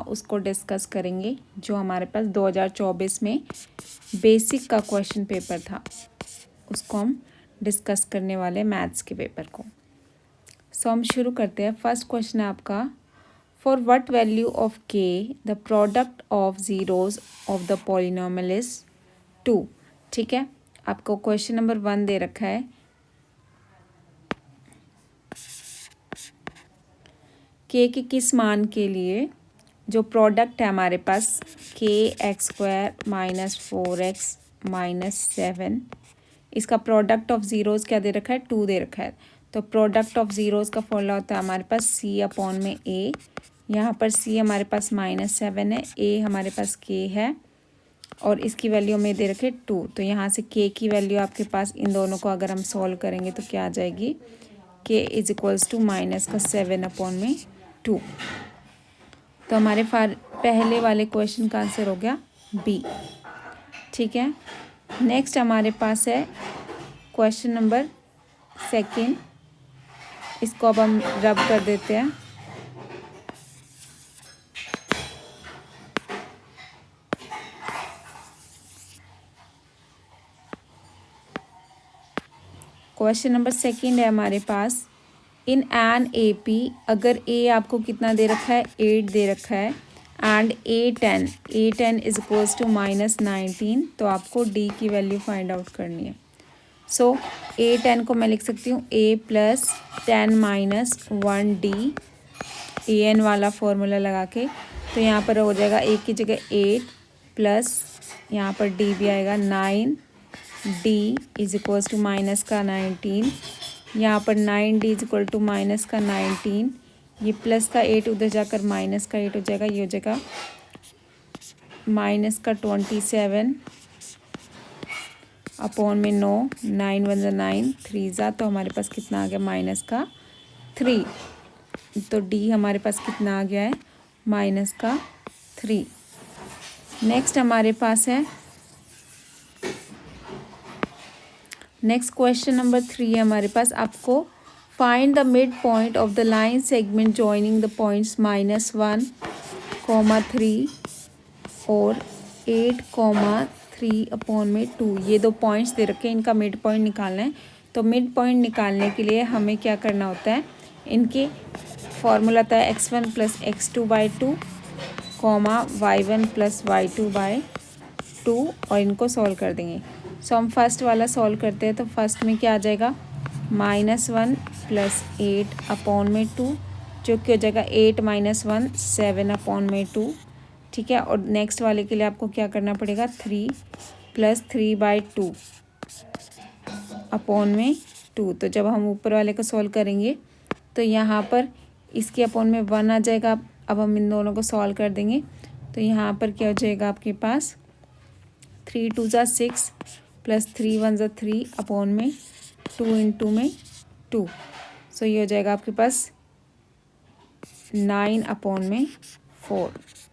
उसको डिस्कस करेंगे, जो हमारे पास 2024 में बेसिक का क्वेश्चन पेपर था, उसको हम डिस्कस करने वाले मैथ्स के पेपर को। सो हम शुरू करते हैं। फर्स्ट क्वेश्चन है आपका, फॉर व्हाट वैल्यू ऑफ के the product of zeros of the polynomial is 2। ठीक है, आपको क्वेश्चन नंबर 1 दे रखा है, के किस मान के लिए जो प्रोडक्ट है हमारे पास के x² माइनस 4x माइनस 7, इसका प्रोडक्ट ऑफ ज़ीरोज़ क्या दे रखा है, 2 दे रखा है। तो प्रोडक्ट ऑफ ज़ीरोज़ का फॉर्मूला होता है हमारे पास c अपॉन में a। यहाँ पर c हमारे पास -7 है, a हमारे पास k है और इसकी वैल्यू में दे रखे 2। तो यहाँ से k की वैल्यू आपके पास, इन दोनों को अगर हम सॉल्व करेंगे तो क्या आ जाएगी, k is equals to -7 upon में 2। तो हमारे पहले वाले क्वेश्चन का आंसर हो गया बी। ठीक है, नेक्स्ट हमारे पास है क्वेश्चन नंबर 2। इसको अब हम रब कर देते हैं। क्वेश्चन नंबर 2 है हमारे पास, इन एन ए पी, अगर ए आपको कितना दे रखा है, 8 दे रखा है, and A10 is equals to -19, तो आपको डी की वैल्यू फाइंड आउट करनी है। सो A10 को मैं लिख सकती हूँ a + 10 - 1d, an वाला फॉर्मूला लगा के। तो यहाँ पर हो जाएगा a की जगह 8 प्लस यहाँ पर d भी आएगा 9d is equals to minus का 19। यहाँ पर 9d is equal to minus का 19, ये प्लस का 8 उधर जाकर माइनस का 8 हो जाएगा, ये हो जाएगा माइनस का 27 अपॉन में 9, 9 × 1 = 9, 3 ज़ा, तो हमारे पास कितना आ गया, माइनस का 3। तो डी हमारे पास कितना आ गया है, माइनस का 3। नेक्स्ट हमारे पास है, नेक्स्ट क्वेश्चन नंबर 3 है हमारे पास, आपको find the mid point of the line segment joining the points -1, 3 और 8, 3 अपॉन में 2। ये दो पॉइंट्स दे रखे हैं, इनका मिड पॉइंट निकालना है। तो मिड पॉइंट निकालने के लिए हमें क्या करना होता है, इनके फॉर्मूला था x1 + x2/2, y1 + y2/2, और इनको सॉल्व कर देंगे। सो हम फर्स्ट वाला सॉल्व करते हैं। तो फर्स्ट में क्या आ जाएगा, -1 + 8 अपॉन में 2, जो कि हो जाएगा 8 - 1 7 अपॉन में 2। ठीक है, और नेक्स्ट वाले के लिए आपको क्या करना पड़ेगा, 3 + 3/2 अपॉन में 2। तो जब हम ऊपर वाले को सॉल्व करेंगे तो यहाँ पर इसके अपॉन में 1 आ जाएगा। अब हम इन दोनों को सॉल्व कर देंगे तो यहाँ पर क्या हो जाएगा आपके पास, 3 × 2 = 6 + 3 × 1 = 3 अपॉन में 2 × 2 में 2। सो ये हो जाएगा आपके पास 9 अपॉन में 4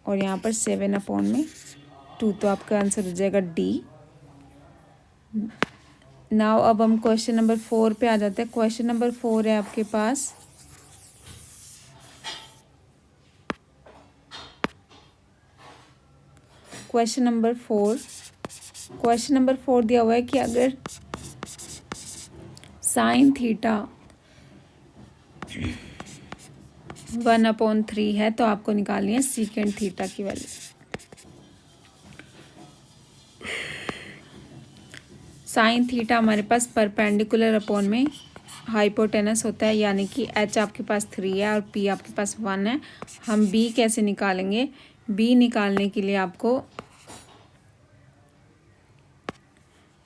और यहाँ पर 7 अपॉन में 2। तो आपका आंसर हो जाएगा डी। नाउ अब हम क्वेश्चन नंबर 4 पे आ जाते हैं। क्वेश्चन नंबर 4 है आपके पास, क्वेश्चन नंबर 4 दिया हुआ है कि अगर sin थीटा 1/3 है तो आपको निकालनी है सीकेंट थीटा की वैल्यू। साइन थीटा हमारे पास परपेंडिकुलर अपॉन में हाइपोटेनस होता है, यानी कि h आपके पास 3 है और p आपके पास 1 है। हम b कैसे निकालेंगे, b निकालने के लिए आपको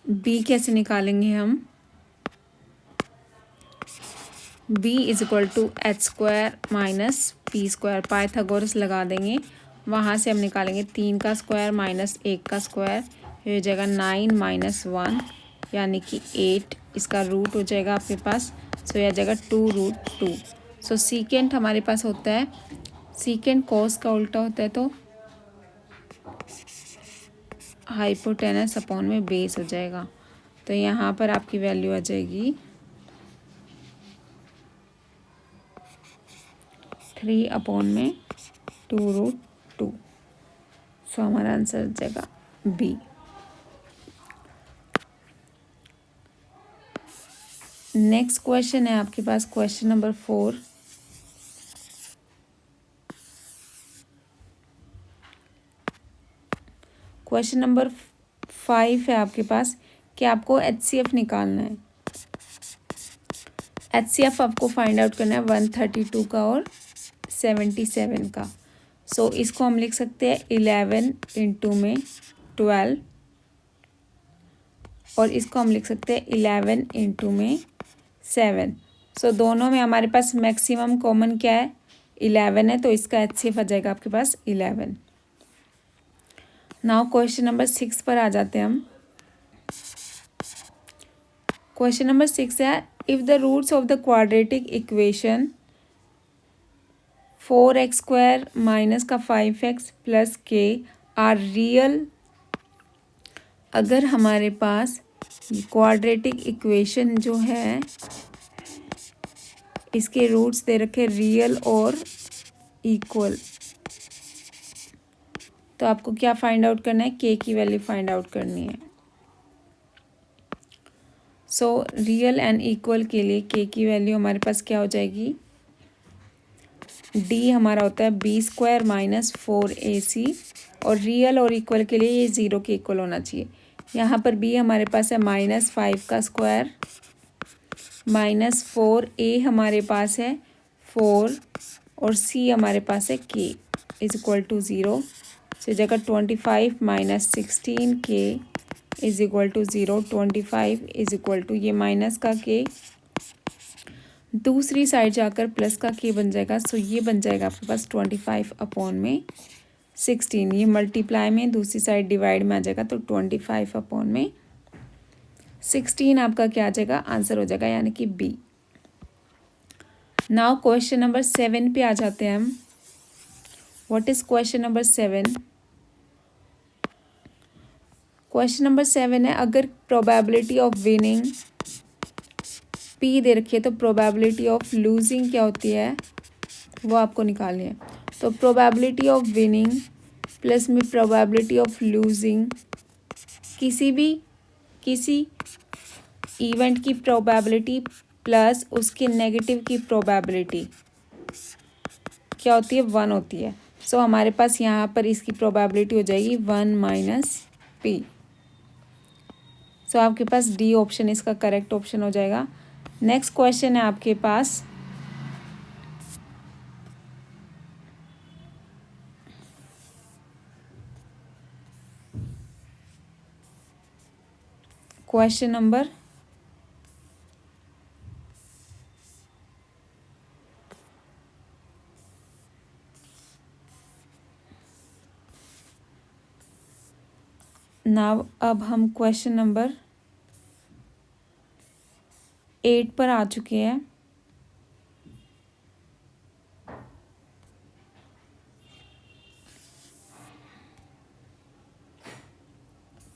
b कैसे निकालेंगे हम, b is equal to h² - p², Pythagoras लगा देंगे। वहाँ से हम निकालेंगे 3 का स्क्वायर माइनस 1 का स्क्वायर, ये हो जाएगा 9 - 1 यानी कि 8, इसका रूट हो जाएगा आपके पास। सो यह जाएगा 2√2। सो सीकेंट हमारे पास होता है, सीकेंट कॉस का उल्टा होता है तो हाइपोटेनस अपॉन में बेस हो जाएगा। तो यहाँ पर आपकी वैल्यू आ जाएगी 3 अपॉन में 2√2। सो हमारा आंसर हो जाएगा बी। नेक्स्ट क्वेश्चन है आपके पास क्वेश्चन नंबर 4। क्वेश्चन नंबर 5 है आपके पास कि आपको HCF निकालना है। HCF आपको फाइंड आउट करना है 132 का और 77 का। सो इसको हम लिख सकते हैं 11 इंटू में 12 और इसको हम लिख सकते हैं 11 इंटू में 7। सो दोनों में हमारे पास मैक्सिमम कॉमन क्या है 11 है, तो इसका HCF आ जाएगा आपके पास 11। नाउ क्वेश्चन नंबर 6 पर आ जाते हैं हम। क्वेश्चन नंबर 6 है if the roots of the quadratic equation 4x² minus का 5x प्लस के आर रियल। अगर हमारे पास क्वाड्रेटिक इक्वेशन जो है इसके रूट्स दे रखे रियल और इक्वल, तो आपको क्या फाइंड आउट करना है, के की वैल्यू फाइंड आउट करनी है। सो रियल एंड इक्वल के लिए के की वैल्यू हमारे पास क्या हो जाएगी, डी हमारा होता है b² माइनस 4ac और रियल और इक्वल के लिए ये 0 के इक्वल होना चाहिए। यहाँ पर b हमारे पास है -5 का स्क्वायर माइनस 4a हमारे पास है 4 और c हमारे पास है k is equal to 0। So जगह 25 minus 16k is equal to 0। 25 is equal to ये माइनस का k दूसरी साइड जाकर प्लस का k बन जाएगा। सो ये बन जाएगा आपके पास 25 अपॉन में 16। ये मल्टीप्लाई में दूसरी साइड डिवाइड में आ जाएगा, तो 25 अपॉन में 16 आपका क्या आ जाएगा, आंसर हो जाएगा, यानी कि बी। नाउ क्वेश्चन नंबर 7 पे आ जाते हैं हम। What is question number 7? Question number 7 है अगर प्रोबेबिलिटी ऑफ विनिंग P दे रखी है तो प्रोबेबिलिटी ऑफ लूजिंग क्या होती है वो आपको निकालनी है। तो प्रोबेबिलिटी ऑफ विनिंग प्लस में प्रोबेबिलिटी ऑफ लूजिंग, किसी इवेंट की प्रोबेबिलिटी प्लस उसके नेगेटिव की प्रोबेबिलिटी क्या होती है, 1 होती है। सो हमारे पास यहाँ पर इसकी प्रोबेबिलिटी हो जाएगी 1 माइनस P। सो आपके पास डी ऑप्शन इसका करेक्ट ऑप्शन हो जाएगा। नेक्स्ट क्वेश्चन है आपके पास क्वेश्चन नंबर 9। अब हम क्वेश्चन नंबर 8 पर आ चुके हैं।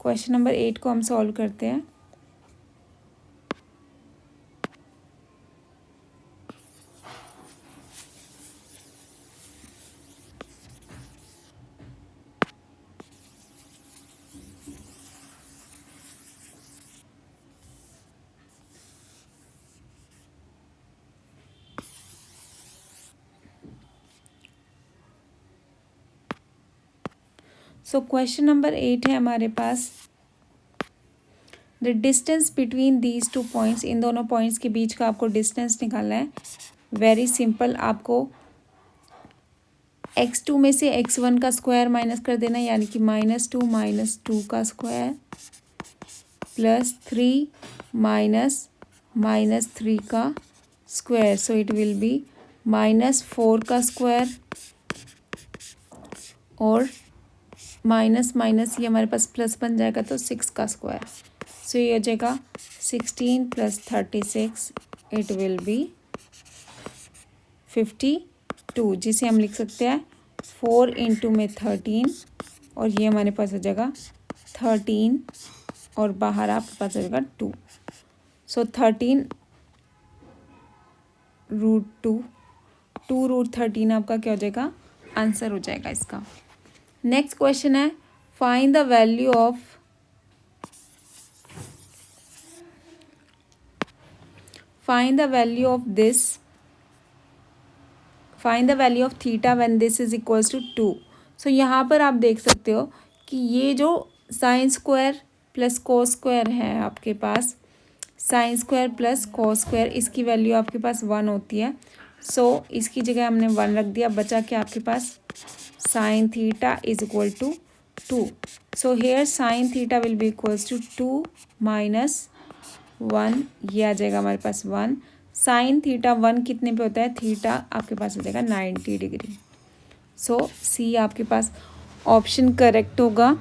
क्वेश्चन नंबर 8 को हम सॉल्व करते हैं। सो क्वेश्चन नंबर 8 है हमारे पास the distance between these 2 points. इन दोनों पॉइंट्स के बीच का आपको डिस्टेंस निकालना है। वेरी सिंपल, आपको x2 में से x1 का स्क्वायर माइनस कर देना, यानी कि -2 का स्क्वायर प्लस 3 -3 का square. So it will be -4 का स्क्वायर और माइनस ये हमारे पास प्लस बन जाएगा तो 6 का स्क्वायर। सो ये हो जाएगा 16 + 36 इट विल बी 52, जिसे हम लिख सकते हैं 4 इंटू में 13 और ये हमारे पास हो जाएगा 13 और बाहर आपके पास हो जाएगा 2। सो 13 √2 2 √13 आपका क्या हो जाएगा, आंसर हो जाएगा इसका। नेक्स्ट क्वेश्चन है find the value of theta when this is equals to 2। So यहाँ पर आप देख सकते हो कि ये जो sine square plus cos square है आपके पास, sine square plus cos square, इसकी वैल्यू आपके पास 1 होती है। सो इसकी जगह हमने 1 रख दिया, बचा क्या आपके पास sine theta is equal to 2। So here sine theta will be equals to 2 minus 1, ये आ जाएगा हमारे पास 1। साइन थीटा 1 कितने पे होता है, थीटा आपके पास हो जाएगा 90 डिग्री। सो सी आपके पास ऑप्शन करेक्ट होगा।